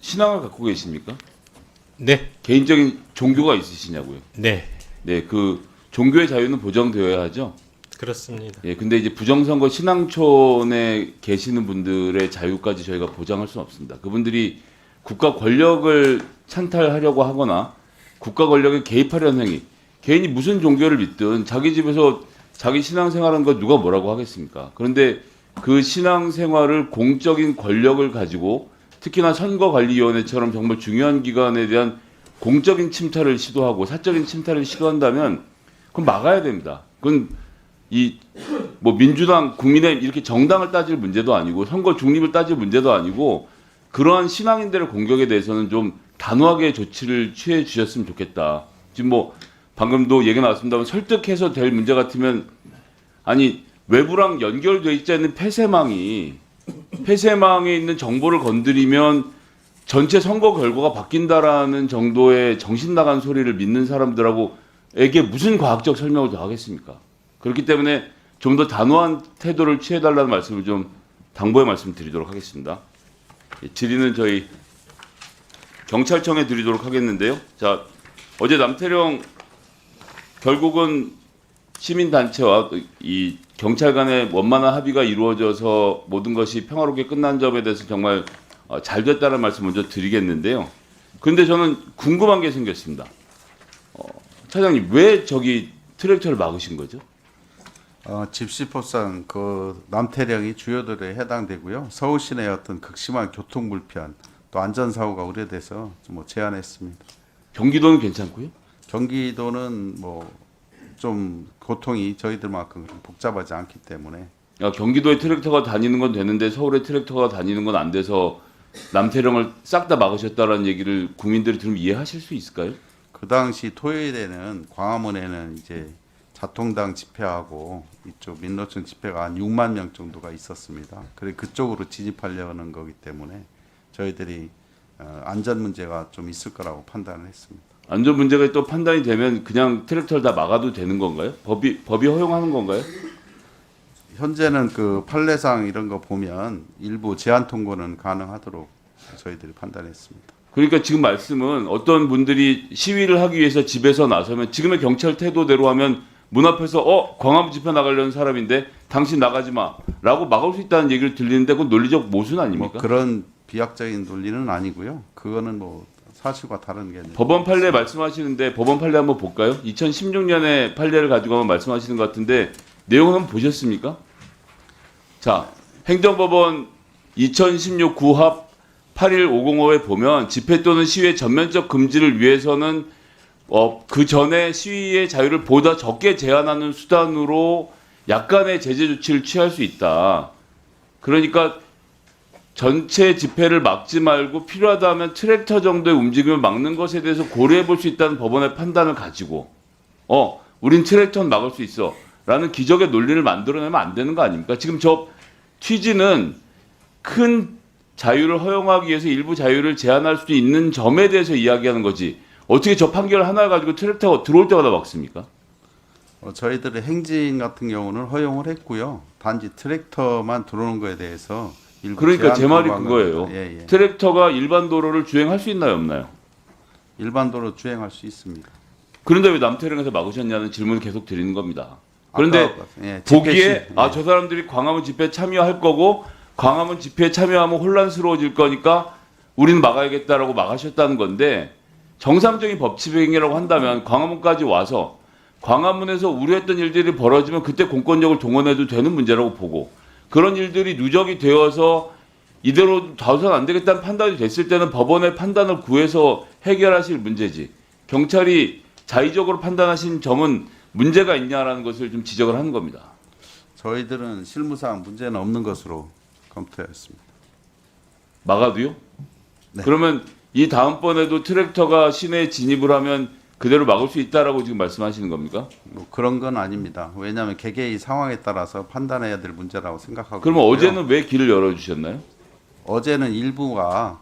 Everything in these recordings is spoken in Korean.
신앙을 갖고 계십니까? 네, 개인적인 종교가 있으시냐고요? 네, 네, 그 종교의 자유는 보장되어야 하죠. 그렇습니다. 예, 근데 이제 부정선거 신앙촌에 계시는 분들의 자유까지 저희가 보장할 수는 없습니다. 그분들이 국가 권력을 찬탈하려고 하거나 국가 권력에 개입하려는 행위, 개인이 무슨 종교를 믿든 자기 집에서 자기 신앙생활하는 거 누가 뭐라고 하겠습니까? 그런데 그 신앙생활을 공적인 권력을 가지고 특히나 선거관리위원회처럼 정말 중요한 기관에 대한 공적인 침탈을 시도하고 사적인 침탈을 시도한다면 그건 막아야 됩니다. 그건 이 뭐 민주당, 국민의힘 이렇게 정당을 따질 문제도 아니고 선거 중립을 따질 문제도 아니고 그러한 신앙인들의 공격에 대해서는 좀 단호하게 조치를 취해 주셨으면 좋겠다. 지금 뭐 방금도 얘기 나왔습니다만 설득해서 될 문제 같으면 아니 외부랑 연결돼 있지 않는 폐쇄망에 있는 정보를 건드리면 전체 선거 결과가 바뀐다라는 정도의 정신 나간 소리를 믿는 사람들하고에게 무슨 과학적 설명을 더 하겠습니까? 그렇기 때문에 좀 더 단호한 태도를 취해달라는 말씀을 좀 당부의 말씀 드리도록 하겠습니다. 질의는 저희 경찰청에 드리도록 하겠는데요. 자, 어제 남태령 결국은 시민단체와 이 경찰 간의 원만한 합의가 이루어져서 모든 것이 평화롭게 끝난 점에 대해서 정말 잘 됐다는 말씀 먼저 드리겠는데요. 그런데 저는 궁금한 게 생겼습니다. 차장님 왜 저기 트랙터를 막으신 거죠? 집시법상 그 남태령이 주요도로에 해당되고요. 서울 시내의 어떤 극심한 교통 불편 또 안전 사고가 우려돼서 뭐 제안했습니다. 경기도는 괜찮고요? 경기도는 뭐 좀 고통이 저희들만큼 복잡하지 않기 때문에 경기도에 트랙터가 다니는 건 되는데 서울에 트랙터가 다니는 건 안 돼서 남태령을 싹 다 막으셨다라는 얘기를 국민들이 들으면 이해하실 수 있을까요? 그 당시 토요일에는 광화문에는 이제 자통당 집회하고 이쪽 민노총 집회가 한 6만 명 정도가 있었습니다. 그래 그쪽으로 진입하려는 거기 때문에 저희들이 안전 문제가 좀 있을 거라고 판단을 했습니다. 안전 문제가 또 판단이 되면 그냥 트랙터를 다 막아도 되는 건가요? 법이 허용하는 건가요? 현재는 그 판례상 이런 거 보면 일부 제한 통고는 가능하도록 저희들이 판단했습니다. 그러니까 지금 말씀은 어떤 분들이 시위를 하기 위해서 집에서 나서면 지금의 경찰 태도대로 하면 문 앞에서 광화문 집회 나가려는 사람인데 당신 나가지 마라고 막을 수 있다는 얘기를 들리는데 그건 논리적 모순 아닙니까? 뭐 그런 비약적인 논리는 아니고요. 그거는 뭐 사실과 다른 게 법원 판례 말씀하시는데 법원 판례 한번 볼까요? 2016년에 판례를 가지고 한번 말씀하시는 것 같은데 내용 한번 보셨습니까? 자, 행정법원 2016 구합 81505에 보면 집회 또는 시위의 전면적 금지를 위해서는 그 전에 시위의 자유를 보다 적게 제한하는 수단으로 약간의 제재 조치를 취할 수 있다. 그러니까 전체 집회를 막지 말고 필요하다면 트랙터 정도의 움직임을 막는 것에 대해서 고려해 볼 수 있다는 법원의 판단을 가지고 우린 트랙터는 막을 수 있어 라는 기적의 논리를 만들어내면 안 되는 거 아닙니까? 지금 저 취지는 큰 자유를 허용하기 위해서 일부 자유를 제한할 수 있는 점에 대해서 이야기하는 거지 어떻게 저 판결 하나 가지고 트랙터가 들어올 때마다 막습니까? 저희들의 행진 같은 경우는 허용을 했고요. 단지 트랙터만 들어오는 거에 대해서 일부 그러니까 제 제한 말이 통고한 그거예요. 겁니다. 예. 트랙터가 일반 도로를 주행할 수 있나요, 없나요? 일반 도로 주행할 수 있습니다. 그런데 왜 남태령에서 막으셨냐는 질문을 계속 드리는 겁니다. 그런데 예, 보기에 집회 시- 저 사람들이 광화문 집회에 참여할 거고 광화문 집회에 참여하면 혼란스러워질 거니까 우리는 막아야겠다라고 막으셨다는 건데 정상적인 법치행위라고 한다면 광화문까지 와서 광화문에서 우려했던 일들이 벌어지면 그때 공권력을 동원해도 되는 문제라고 보고 그런 일들이 누적이 되어서 이대로 둬서는 안 되겠다는 판단이 됐을 때는 법원의 판단을 구해서 해결하실 문제지 경찰이 자의적으로 판단하신 점은 문제가 있냐라는 것을 좀 지적을 하는 겁니다. 저희들은 실무상 문제는 없는 것으로 검토했습니다. 막아도요? 네. 그러면 이 다음번에도 트랙터가 시내에 진입을 하면 그대로 막을 수 있다라고 지금 말씀하시는 겁니까? 뭐 그런 건 아닙니다. 왜냐하면 개개의 상황에 따라서 판단해야 될 문제라고 생각하고 그러면 있고요. 어제는 왜 길을 열어주셨나요? 어제는 일부가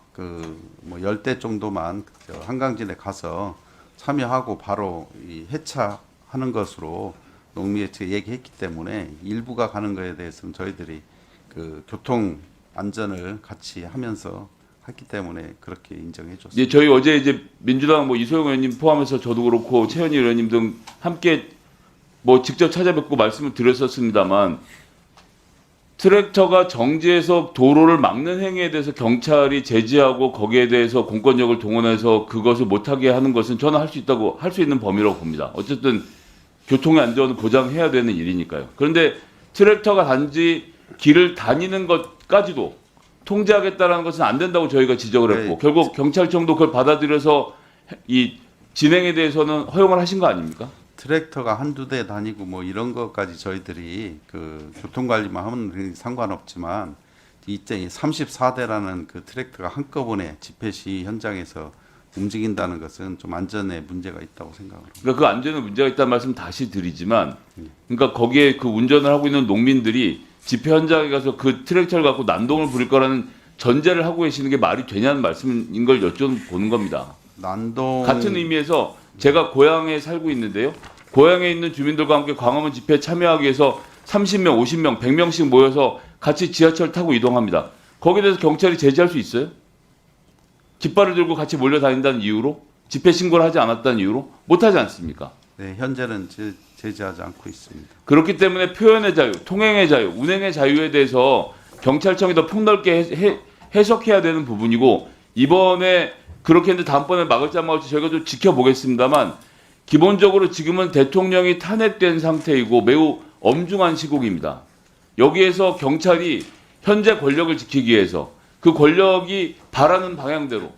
뭐 10대 정도만 한강진에 가서 참여하고 바로 이 해차하는 것으로 농미에 얘기했기 때문에 일부가 가는 거에 대해서는 저희들이 그 교통 안전을 같이 하면서 했기 때문에 그렇게 인정해 줬습니다. 이제 저희 어제 이제 민주당 뭐 이소영 의원님 포함해서 저도 그렇고 최현희 의원님 등 함께 뭐 직접 찾아뵙고 말씀을 드렸었습니다만 트랙터가 정지해서 도로를 막는 행위에 대해서 경찰이 제지하고 거기에 대해서 공권력을 동원해서 그것을 못하게 하는 것은 저는 할 수 있는 범위라고 봅니다. 어쨌든 교통의 안전을 보장해야 되는 일이니까요. 그런데 트랙터가 단지 길을 다니는 것까지도 통제하겠다라는 것은 안 된다고 저희가 지적을 했고 네. 결국 경찰청도 그걸 받아들여서 이 진행에 대해서는 허용을 하신 거 아닙니까? 트랙터가 한두 대 다니고 뭐 이런 것까지 저희들이 그 교통관리만 하면 상관없지만 이때 34대라는 그 트랙터가 한꺼번에 집회 시 현장에서 움직인다는 것은 좀 안전에 문제가 있다고 생각합니다. 그러니까 그 안전에 문제가 있다는 말씀 다시 드리지만 그러니까 거기에 그 운전을 하고 있는 농민들이 집회 현장에 가서 그 트랙터를 갖고 난동을 부릴 거라는 전제를 하고 계시는 게 말이 되냐는 말씀인 걸 여쭤보는 겁니다. 난동 같은 의미에서 제가 고향에 살고 있는데요. 고향에 있는 주민들과 함께 광화문 집회에 참여하기 위해서 30명, 50명, 100명씩 모여서 같이 지하철 타고 이동합니다. 거기에 대해서 경찰이 제지할 수 있어요? 깃발을 들고 같이 몰려다닌다는 이유로? 집회 신고를 하지 않았다는 이유로? 못하지 않습니까? 네, 현재는 제지하지 않고 있습니다. 그렇기 때문에 표현의 자유, 통행의 자유, 운행의 자유에 대해서 경찰청이 더 폭넓게 해석해야 되는 부분이고 이번에 그렇게 했는데 다음번에 막을지 안 막을지 저희가 좀 지켜보겠습니다만 기본적으로 지금은 대통령이 탄핵된 상태이고 매우 엄중한 시국입니다. 여기에서 경찰이 현재 권력을 지키기 위해서 그 권력이 바라는 방향대로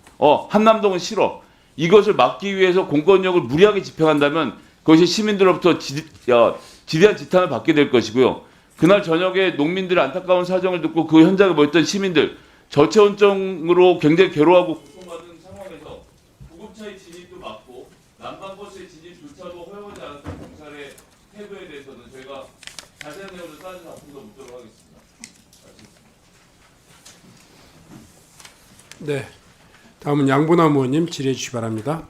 한남동은 싫어. 이것을 막기 위해서 공권력을 무리하게 집행한다면 그것이 시민들로부터 지대한 지탄을 받게 될 것이고요. 그날 저녁에 농민들의 안타까운 사정을 듣고 그 현장에 모였던 시민들 저체온증으로 굉장히 괴로워하고 고통받는 상황에서 구급차의 진입도 막고 난방버스의 진입조차도 허용하지 않았던 경찰의 태도에 대해서는 저희가 자세한 내용을 따져서 앞으로 묻도록 하겠습니다. 네. 다음은 양보남 의원님 질의해 주시기 바랍니다.